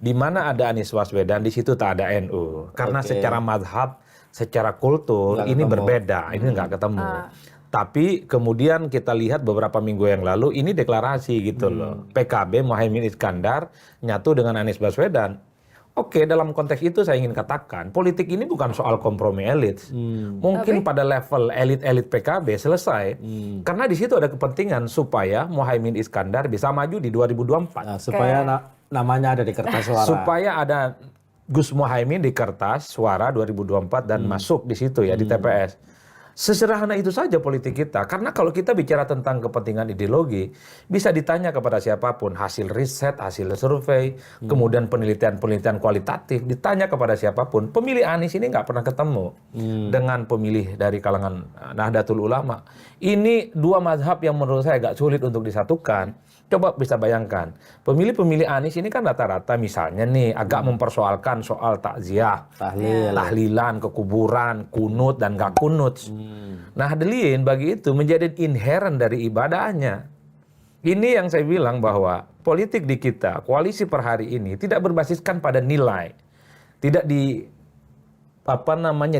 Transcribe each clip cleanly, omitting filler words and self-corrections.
Di mana ada Anies Baswedan, di situ tak ada NU. Karena secara madhab, secara kultur Nggak ini ketemu. berbeda, ini nggak ketemu. Tapi kemudian kita lihat beberapa minggu yang lalu ini deklarasi gitu loh. PKB Muhaimin Iskandar nyatu dengan Anies Baswedan. Oke, dalam konteks itu saya ingin katakan, politik ini bukan soal kompromi elit. Mungkin pada level elit-elit PKB selesai. Karena di situ ada kepentingan supaya Muhaimin Iskandar bisa maju di 2024. Nah, supaya namanya ada di kertas suara. Supaya ada Gus Muhaimin di kertas suara 2024 dan masuk di situ ya di TPS. Sesederhana itu saja politik kita. Karena kalau kita bicara tentang kepentingan ideologi, bisa ditanya kepada siapapun, hasil riset, hasil survei, kemudian penelitian-penelitian kualitatif, ditanya kepada siapapun. Pemilih Anies ini nggak pernah ketemu dengan pemilih dari kalangan Nahdlatul Ulama. Ini dua mazhab yang menurut saya agak sulit untuk disatukan. Coba bisa bayangkan, pemilih-pemilih Anies ini kan rata-rata misalnya nih agak mempersoalkan soal takziah, tahlilan, kekuburan, kunut dan gak kunut. Nahdlin bagi itu menjadi inherent dari ibadahnya. Ini yang saya bilang bahwa politik di kita, koalisi per hari ini tidak berbasiskan pada nilai, tidak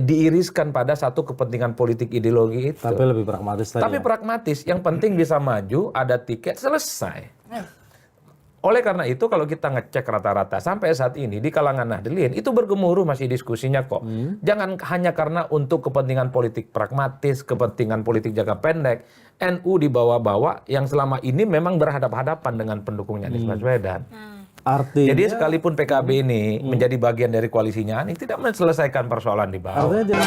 diiriskan pada satu kepentingan politik ideologi itu. Tapi lebih pragmatis tadi. Tapi pragmatis, yang penting bisa maju, ada tiket, selesai. Oleh karena itu kalau kita ngecek rata-rata sampai saat ini di kalangan Nahdlin itu bergemuruh masih diskusinya kok. Jangan hanya karena untuk kepentingan politik pragmatis, kepentingan politik jangka pendek, NU dibawa-bawa yang selama ini memang berhadapan-hadapan dengan pendukungnya Anies Baswedan. Artinya, Jadi sekalipun PKB ini menjadi bagian dari koalisinya Anies tidak menyelesaikan persoalan di bawah. artinya